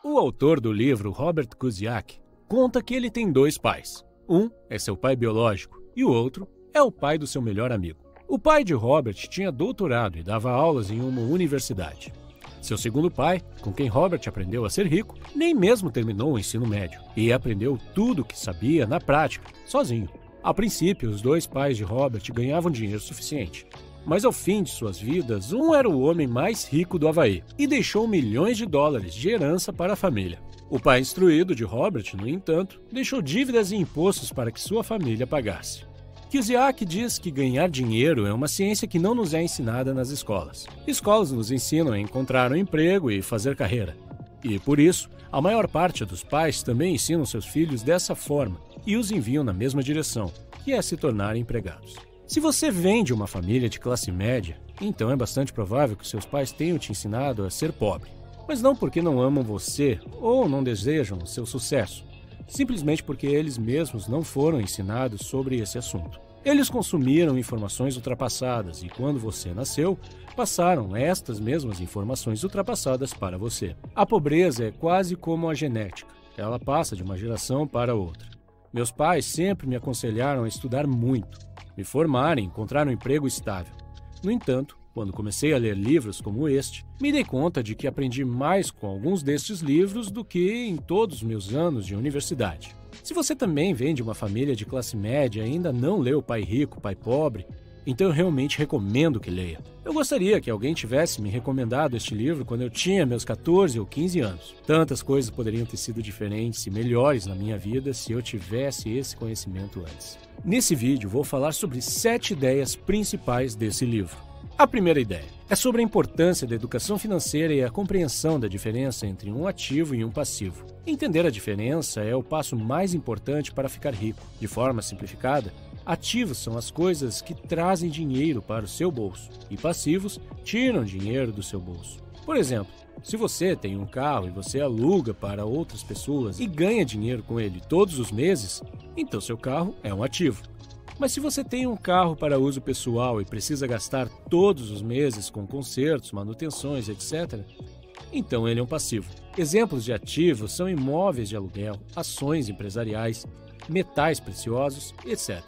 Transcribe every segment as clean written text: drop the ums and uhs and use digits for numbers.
O autor do livro, Robert Kiyosaki, conta que ele tem dois pais. Um é seu pai biológico e o outro é o pai do seu melhor amigo. O pai de Robert tinha doutorado e dava aulas em uma universidade. Seu segundo pai, com quem Robert aprendeu a ser rico, nem mesmo terminou o ensino médio e aprendeu tudo o que sabia na prática, sozinho. A princípio, os dois pais de Robert ganhavam dinheiro suficiente. Mas ao fim de suas vidas, um era o homem mais rico do Havaí e deixou milhões de dólares de herança para a família. O pai instruído de Robert, no entanto, deixou dívidas e impostos para que sua família pagasse. Kiyosaki diz que ganhar dinheiro é uma ciência que não nos é ensinada nas escolas. Escolas nos ensinam a encontrar um emprego e fazer carreira. E, por isso, a maior parte dos pais também ensinam seus filhos dessa forma e os enviam na mesma direção, que é se tornarem empregados. Se você vem de uma família de classe média, então é bastante provável que seus pais tenham te ensinado a ser pobre. Mas não porque não amam você ou não desejam o seu sucesso, simplesmente porque eles mesmos não foram ensinados sobre esse assunto. Eles consumiram informações ultrapassadas e, quando você nasceu, passaram estas mesmas informações ultrapassadas para você. A pobreza é quase como a genética. Ela passa de uma geração para outra. Meus pais sempre me aconselharam a estudar muito, me formar e encontrar um emprego estável. No entanto, quando comecei a ler livros como este, me dei conta de que aprendi mais com alguns destes livros do que em todos os meus anos de universidade. Se você também vem de uma família de classe média e ainda não leu Pai Rico, Pai Pobre, então eu realmente recomendo que leia. Eu gostaria que alguém tivesse me recomendado este livro quando eu tinha meus 14 ou 15 anos. Tantas coisas poderiam ter sido diferentes e melhores na minha vida se eu tivesse esse conhecimento antes. Nesse vídeo vou falar sobre 7 ideias principais desse livro. A primeira ideia é sobre a importância da educação financeira e a compreensão da diferença entre um ativo e um passivo. Entender a diferença é o passo mais importante para ficar rico. De forma simplificada, ativos são as coisas que trazem dinheiro para o seu bolso e passivos tiram dinheiro do seu bolso. Por exemplo, se você tem um carro e você aluga para outras pessoas e ganha dinheiro com ele todos os meses, então seu carro é um ativo. Mas se você tem um carro para uso pessoal e precisa gastar todos os meses com consertos, manutenções, etc., então ele é um passivo. Exemplos de ativos são imóveis de aluguel, ações empresariais, metais preciosos, etc.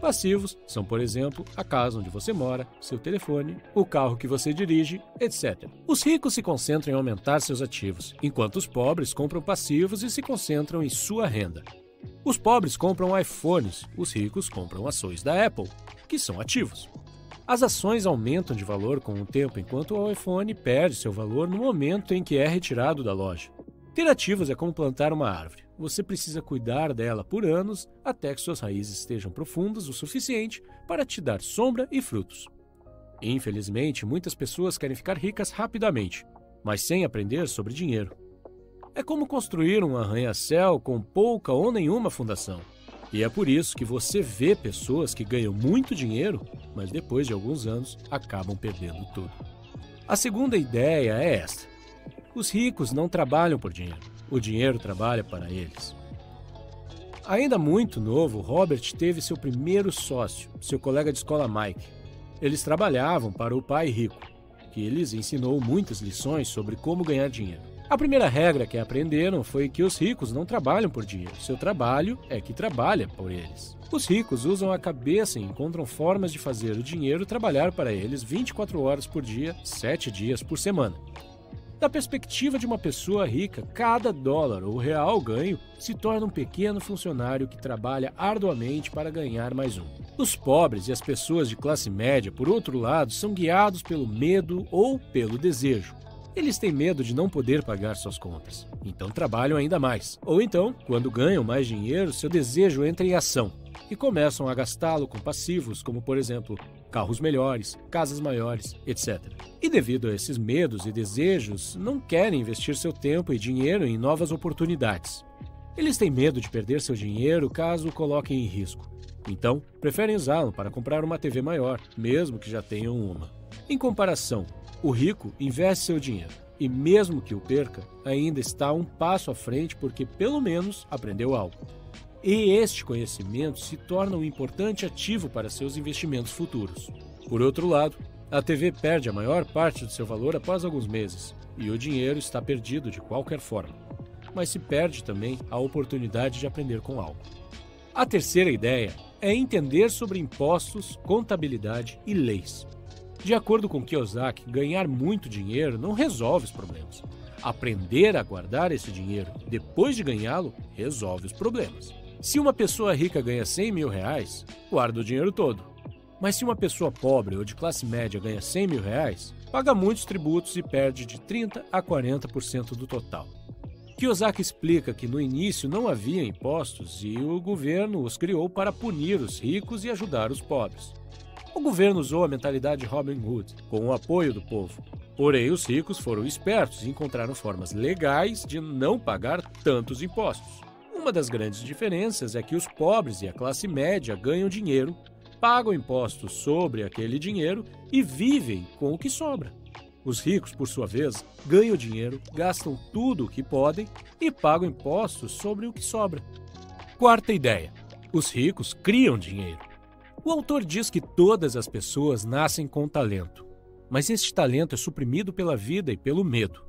Passivos são, por exemplo, a casa onde você mora, seu telefone, o carro que você dirige, etc. Os ricos se concentram em aumentar seus ativos, enquanto os pobres compram passivos e se concentram em sua renda. Os pobres compram iPhones, os ricos compram ações da Apple, que são ativos. As ações aumentam de valor com o tempo, enquanto o iPhone perde seu valor no momento em que é retirado da loja. Ter ativos é como plantar uma árvore. Você precisa cuidar dela por anos até que suas raízes estejam profundas o suficiente para te dar sombra e frutos. Infelizmente, muitas pessoas querem ficar ricas rapidamente, mas sem aprender sobre dinheiro. É como construir um arranha-céu com pouca ou nenhuma fundação. E é por isso que você vê pessoas que ganham muito dinheiro, mas depois de alguns anos acabam perdendo tudo. A segunda ideia é esta: os ricos não trabalham por dinheiro, o dinheiro trabalha para eles. Ainda muito novo, Robert teve seu primeiro sócio, seu colega de escola Mike. Eles trabalhavam para o pai rico, que lhes ensinou muitas lições sobre como ganhar dinheiro. A primeira regra que aprenderam foi que os ricos não trabalham por dinheiro, seu trabalho é que trabalha por eles. Os ricos usam a cabeça e encontram formas de fazer o dinheiro trabalhar para eles 24 horas por dia, 7 dias por semana. Da perspectiva de uma pessoa rica, cada dólar ou real ganho se torna um pequeno funcionário que trabalha arduamente para ganhar mais um. Os pobres e as pessoas de classe média, por outro lado, são guiados pelo medo ou pelo desejo. Eles têm medo de não poder pagar suas contas, então trabalham ainda mais. Ou então, quando ganham mais dinheiro, seu desejo entra em ação e começam a gastá-lo com passivos, como por exemplo, carros melhores, casas maiores, etc. E devido a esses medos e desejos, não querem investir seu tempo e dinheiro em novas oportunidades. Eles têm medo de perder seu dinheiro caso o coloquem em risco. Então, preferem usá-lo para comprar uma TV maior, mesmo que já tenham uma. Em comparação, o rico investe seu dinheiro e, mesmo que o perca, ainda está um passo à frente porque, pelo menos, aprendeu algo. E este conhecimento se torna um importante ativo para seus investimentos futuros. Por outro lado, a TV perde a maior parte do seu valor após alguns meses e o dinheiro está perdido de qualquer forma. mas se perde também a oportunidade de aprender com algo. A terceira ideia é entender sobre impostos, contabilidade e leis. De acordo com Kiyosaki, ganhar muito dinheiro não resolve os problemas. Aprender a guardar esse dinheiro depois de ganhá-lo resolve os problemas. Se uma pessoa rica ganha 100 mil reais, guarda o dinheiro todo. Mas se uma pessoa pobre ou de classe média ganha 100 mil reais, paga muitos tributos e perde de 30% a 40% do total. Kiyosaki explica que no início não havia impostos e o governo os criou para punir os ricos e ajudar os pobres. O governo usou a mentalidade Robin Hood, com o apoio do povo. Porém, os ricos foram espertos e encontraram formas legais de não pagar tantos impostos. Uma das grandes diferenças é que os pobres e a classe média ganham dinheiro, pagam impostos sobre aquele dinheiro e vivem com o que sobra. Os ricos, por sua vez, ganham dinheiro, gastam tudo o que podem e pagam impostos sobre o que sobra. Quarta ideia: os ricos criam dinheiro. O autor diz que todas as pessoas nascem com talento, mas este talento é suprimido pela vida e pelo medo.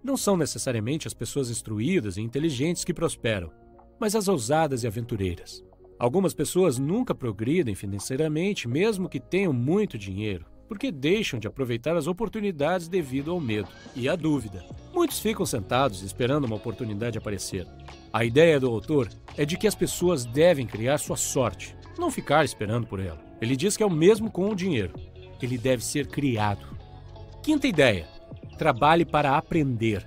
Não são necessariamente as pessoas instruídas e inteligentes que prosperam, mas as ousadas e aventureiras. Algumas pessoas nunca progridem financeiramente, mesmo que tenham muito dinheiro, porque deixam de aproveitar as oportunidades devido ao medo e à dúvida. Muitos ficam sentados esperando uma oportunidade aparecer. A ideia do autor é de que as pessoas devem criar sua sorte, não ficar esperando por ela. Ele diz que é o mesmo com o dinheiro. Ele deve ser criado. Quinta ideia: trabalhe para aprender.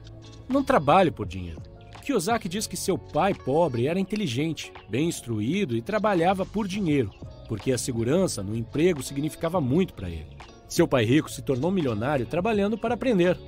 Não trabalhe por dinheiro. Kiyosaki diz que seu pai pobre era inteligente, bem instruído e trabalhava por dinheiro, porque a segurança no emprego significava muito para ele. Seu pai rico se tornou milionário trabalhando para aprender.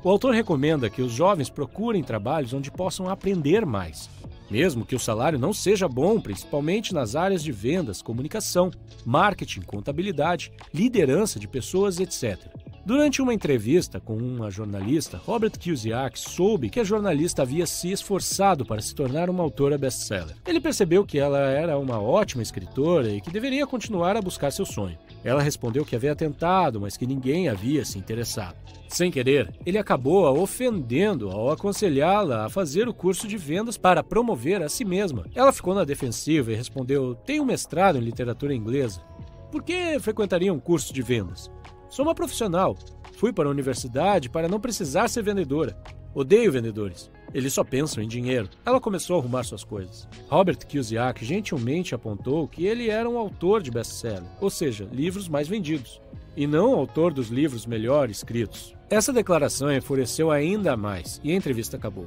O autor recomenda que os jovens procurem trabalhos onde possam aprender mais, mesmo que o salário não seja bom, principalmente nas áreas de vendas, comunicação, marketing, contabilidade, liderança de pessoas, etc. Durante uma entrevista com uma jornalista, Robert Kiyosaki soube que a jornalista havia se esforçado para se tornar uma autora best-seller. Ele percebeu que ela era uma ótima escritora e que deveria continuar a buscar seu sonho. Ela respondeu que havia tentado, mas que ninguém havia se interessado. Sem querer, ele acabou a ofendendo ao aconselhá-la a fazer o curso de vendas para promover a si mesma. Ela ficou na defensiva e respondeu: "Tenho um mestrado em literatura inglesa. Por que frequentaria um curso de vendas? Sou uma profissional. Fui para a universidade para não precisar ser vendedora. Odeio vendedores. Eles só pensam em dinheiro." Ela começou a arrumar suas coisas. Robert Kiyosaki gentilmente apontou que ele era um autor de best-seller, ou seja, livros mais vendidos, e não autor dos livros melhor escritos. Essa declaração enfureceu ainda mais e a entrevista acabou.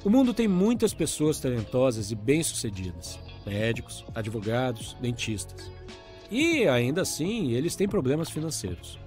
O mundo tem muitas pessoas talentosas e bem-sucedidas: médicos, advogados, dentistas. E, ainda assim, eles têm problemas financeiros.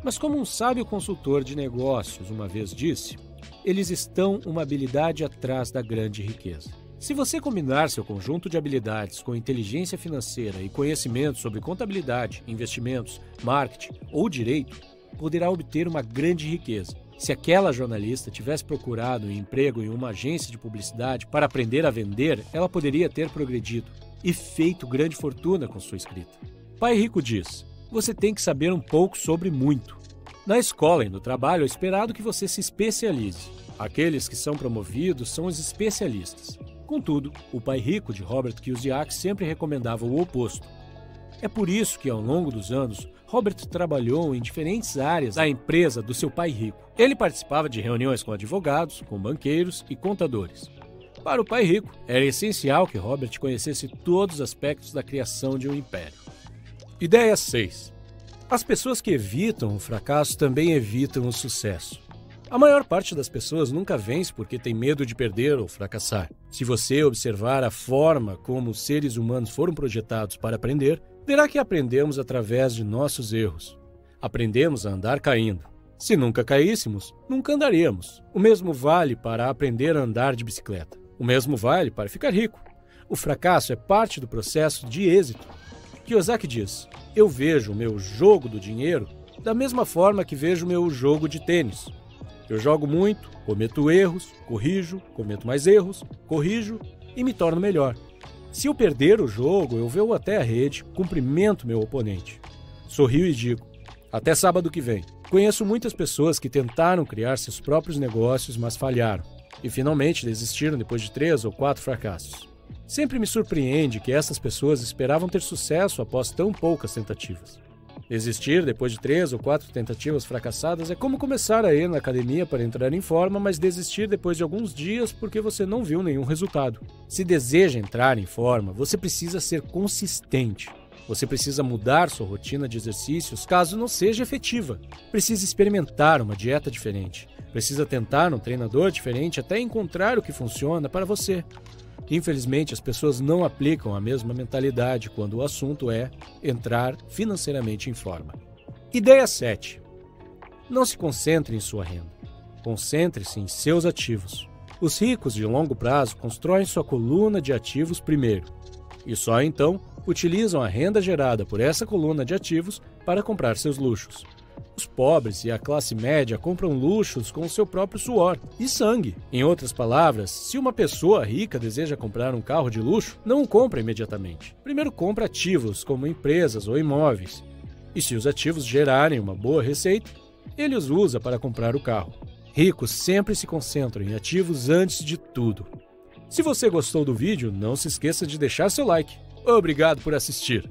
Mas como um sábio consultor de negócios uma vez disse, eles estão uma habilidade atrás da grande riqueza. Se você combinar seu conjunto de habilidades com inteligência financeira e conhecimento sobre contabilidade, investimentos, marketing ou direito, poderá obter uma grande riqueza. Se aquela jornalista tivesse procurado um emprego em uma agência de publicidade para aprender a vender, ela poderia ter progredido e feito grande fortuna com sua escrita. Pai Rico diz: você tem que saber um pouco sobre muito. Na escola e no trabalho é esperado que você se especialize. Aqueles que são promovidos são os especialistas. Contudo, o Pai Rico de Robert Kiyosaki sempre recomendava o oposto. É por isso que, ao longo dos anos, Robert trabalhou em diferentes áreas da empresa do seu pai rico. Ele participava de reuniões com advogados, com banqueiros e contadores. Para o pai rico, era essencial que Robert conhecesse todos os aspectos da criação de um império. Ideia 6. As pessoas que evitam o fracasso também evitam o sucesso. A maior parte das pessoas nunca vence porque tem medo de perder ou fracassar. Se você observar a forma como os seres humanos foram projetados para aprender, verá que aprendemos através de nossos erros. Aprendemos a andar caindo. Se nunca caíssemos, nunca andaríamos. O mesmo vale para aprender a andar de bicicleta. O mesmo vale para ficar rico. O fracasso é parte do processo de êxito. Kiyosaki diz: eu vejo o meu jogo do dinheiro da mesma forma que vejo o meu jogo de tênis. Eu jogo muito, cometo erros, corrijo, cometo mais erros, corrijo e me torno melhor. Se eu perder o jogo, eu vou até a rede, cumprimento meu oponente. Sorrio e digo: até sábado que vem. Conheço muitas pessoas que tentaram criar seus próprios negócios, mas falharam. e finalmente desistiram depois de 3 ou 4 fracassos. Sempre me surpreende que essas pessoas esperavam ter sucesso após tão poucas tentativas. Desistir depois de 3 ou 4 tentativas fracassadas é como começar a ir na academia para entrar em forma, mas desistir depois de alguns dias porque você não viu nenhum resultado. Se deseja entrar em forma, você precisa ser consistente. Você precisa mudar sua rotina de exercícios caso não seja efetiva. Precisa experimentar uma dieta diferente. Precisa tentar um treinador diferente até encontrar o que funciona para você. Infelizmente, as pessoas não aplicam a mesma mentalidade quando o assunto é entrar financeiramente em forma. Ideia 7. Não se concentre em sua renda. Concentre-se em seus ativos. Os ricos de longo prazo constroem sua coluna de ativos primeiro, e só então utilizam a renda gerada por essa coluna de ativos para comprar seus luxos. Os pobres e a classe média compram luxos com o seu próprio suor e sangue. Em outras palavras, se uma pessoa rica deseja comprar um carro de luxo, não o compra imediatamente. Primeiro compra ativos como empresas ou imóveis. E se os ativos gerarem uma boa receita, ele os usa para comprar o carro. Ricos sempre se concentram em ativos antes de tudo. Se você gostou do vídeo, não se esqueça de deixar seu like. Obrigado por assistir!